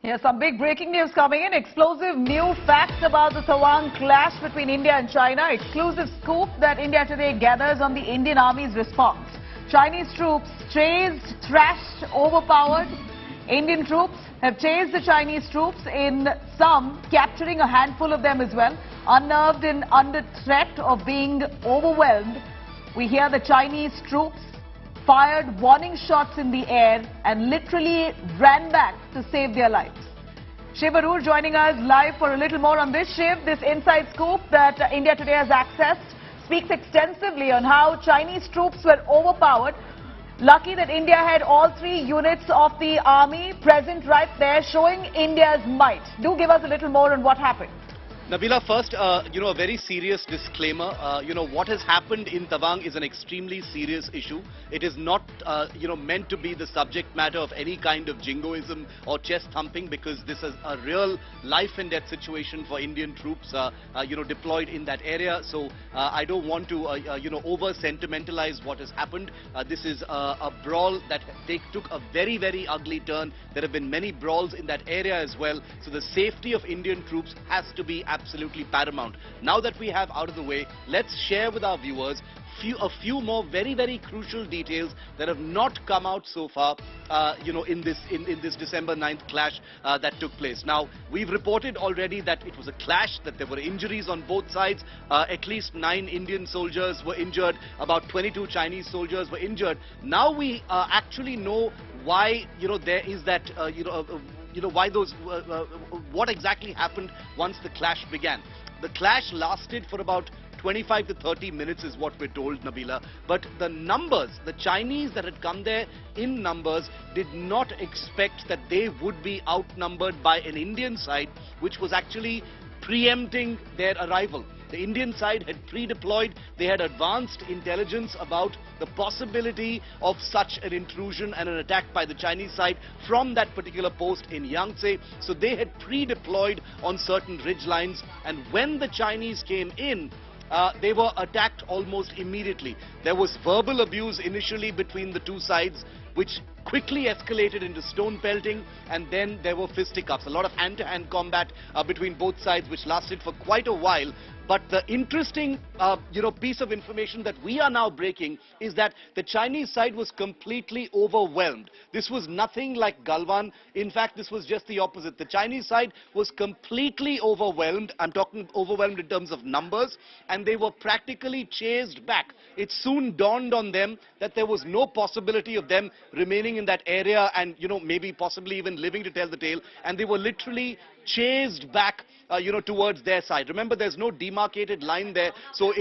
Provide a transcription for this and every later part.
Yes, some big breaking news coming in. Explosive new facts about the Tawang Clash between India and China. Exclusive scoop that India Today gathers on the Indian Army's response. Chinese troops chased, thrashed, overpowered. Indian troops have chased the Chinese troops, in some capturing a handful of them as well. Unnerved and under threat of being overwhelmed, we hear the Chinese troops fired warning shots in the air and literally ran back to save their lives. Shiv Arur joining us live for a little more on this. Shiv, this inside scoop that India Today has accessed speaks extensively on how Chinese troops were overpowered. Lucky that India had all three units of the army present right there, showing India's might. Do give us a little more on what happened. Nabila, first, a very serious disclaimer. What has happened in Tawang is an extremely serious issue. It is not, meant to be the subject matter of any kind of jingoism or chest thumping, because this is a real life and death situation for Indian troops, deployed in that area. So I don't want to, over sentimentalize what has happened. This is a brawl that took a very, very ugly turn. There have been many brawls in that area as well. So the safety of Indian troops has to be absolutely paramount. Now that we have out of the way, let's share with our viewers a few more very, very crucial details that have not come out so far, in this December 9th clash that took place. Now, we've reported already that it was a clash, that there were injuries on both sides. At least 9 Indian soldiers were injured, about 22 Chinese soldiers were injured. Now we actually know why, there is that, what exactly happened once the clash began. The clash lasted for about 25 to 30 minutes is what we're told, Nabila. But the numbers, the Chinese that had come there in numbers, did not expect that they would be outnumbered by an Indian side, which was actually preempting their arrival. The Indian side had pre-deployed, they had advanced intelligence about the possibility of such an intrusion and an attack by the Chinese side from that particular post in Yangtze. So they had pre-deployed on certain ridge lines, and when the Chinese came in, they were attacked almost immediately. There was verbal abuse initially between the two sides, which quickly escalated into stone pelting, and then there were fisticuffs. A lot of hand-to-hand combat between both sides, which lasted for quite a while. But the interesting, piece of information that we are now breaking is that the Chinese side was completely overwhelmed. This was nothing like Galwan. In fact, this was just the opposite. The Chinese side was completely overwhelmed. I'm talking overwhelmed in terms of numbers, and they were practically chased back. It soon dawned on them that there was no possibility of them remaining in that area and, maybe possibly even living to tell the tale. And they were literally chased back towards their side. Remember, there's no demarcated line there, so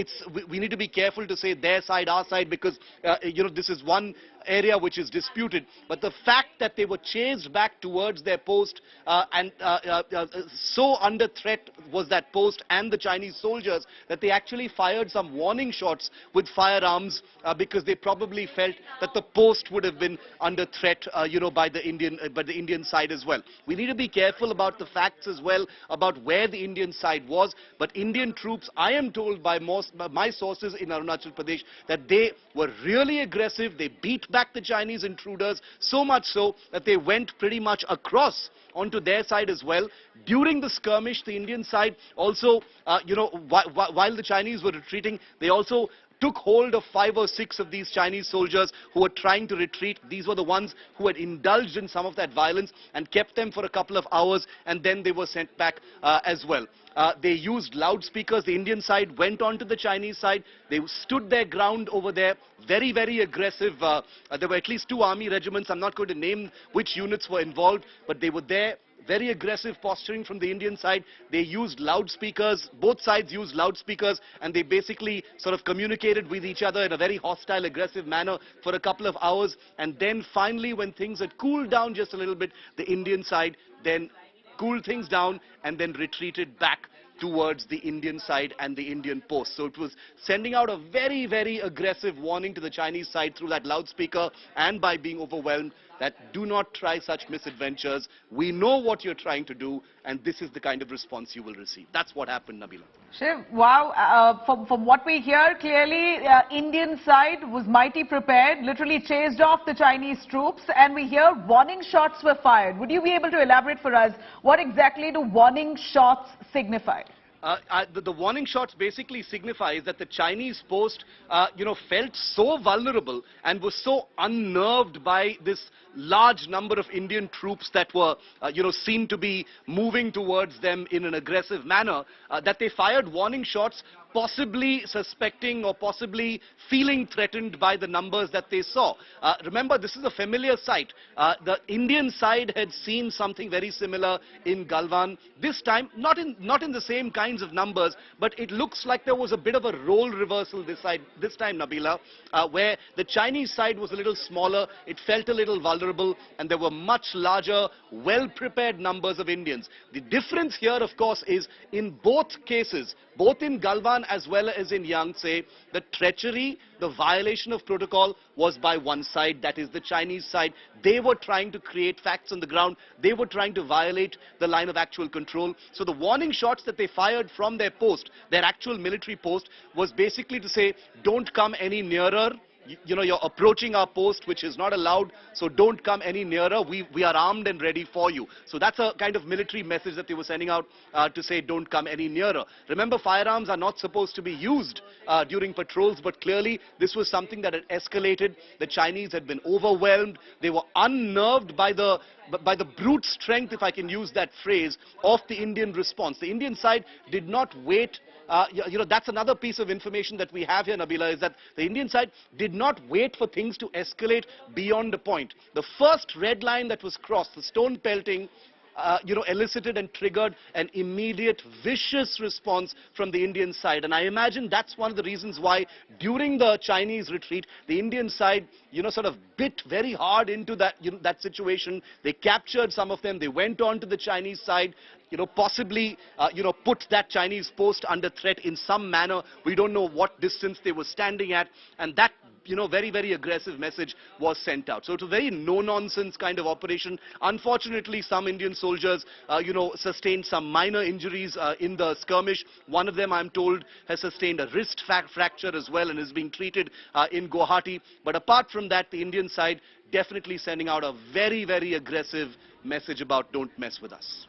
we need to be careful to say their side, our side, because this is one area which is disputed. But the fact that they were chased back towards their post, and so under threat was that post and the Chinese soldiers, that they actually fired some warning shots with firearms, because they probably felt that the post would have been under threat, by the Indian side as well. We need to be careful about the facts as well about where the Indian side was. But Indian troops, I am told by my sources in Arunachal Pradesh, that they were really aggressive. They beat back the Chinese intruders, so much so that they went pretty much across onto their side as well. During the skirmish, the Indian side also, while the Chinese were retreating, they also took hold of 5 or 6 of these Chinese soldiers who were trying to retreat. These were the ones who had indulged in some of that violence and kept them for a couple of hours, and then they were sent back as well. They used loudspeakers. The Indian side went on to the Chinese side. They stood their ground over there. Very, very aggressive. There were at least 2 army regiments. I'm not going to name which units were involved, but they were there. Very aggressive posturing from the Indian side. They used loudspeakers. Both sides used loudspeakers, and they basically sort of communicated with each other in a very hostile, aggressive manner for a couple of hours. And then finally, when things had cooled down just a little bit, the Indian side then cooled things down and then retreated back towards the Indian side and the Indian post. So it was sending out a very, very aggressive warning to the Chinese side through that loudspeaker and by being overwhelmed. that do not try such misadventures. We know what you're trying to do, and this is the kind of response you will receive. That's what happened, Nabila. Shiv, wow, from what we hear, clearly Indian side was mighty prepared, literally chased off the Chinese troops, and we hear warning shots were fired. Would you be able to elaborate for us what exactly do warning shots signify? The warning shots basically signifies that the Chinese post, felt so vulnerable and was so unnerved by this large number of Indian troops that were, seen to be moving towards them in an aggressive manner, that they fired warning shots, possibly suspecting or possibly feeling threatened by the numbers that they saw. Remember, this is a familiar sight. The Indian side had seen something very similar in Galwan. This time, not in the same kinds of numbers, but it looks like there was a bit of a role reversal this time, Nabila, where the Chinese side was a little smaller, it felt a little vulnerable, and there were much larger, well-prepared numbers of Indians. The difference here, of course, is in both cases, both in Galwan as well as in Yangtze, the treachery, the violation of protocol was by one side, that is the Chinese side. They were trying to create facts on the ground. They were trying to violate the line of actual control. So the warning shots that they fired from their post, their actual military post, was basically to say, don't come any nearer. You're approaching our post, which is not allowed, so don't come any nearer. We are armed and ready for you. So that's a kind of military message that they were sending out to say don't come any nearer. Remember, firearms are not supposed to be used during patrols, but clearly this was something that had escalated. The Chinese had been overwhelmed. They were unnerved by the brute strength, if I can use that phrase, of the Indian response. The Indian side did not wait. That's another piece of information that we have here, Nabila, is that the Indian side did not wait for things to escalate beyond a point. The first red line that was crossed, the stone pelting, elicited and triggered an immediate vicious response from the Indian side. And I imagine that's one of the reasons why during the Chinese retreat, the Indian side, sort of bit very hard into that situation. They captured some of them. They went on to the Chinese side, possibly, put that Chinese post under threat in some manner. We don't know what distance they were standing at. And that very, very aggressive message was sent out. So it's a very no-nonsense kind of operation. Unfortunately, some Indian soldiers, sustained some minor injuries in the skirmish. One of them, I'm told, has sustained a wrist fracture as well and is being treated in Guwahati. But apart from that, the Indian side definitely sending out a very, very aggressive message about don't mess with us.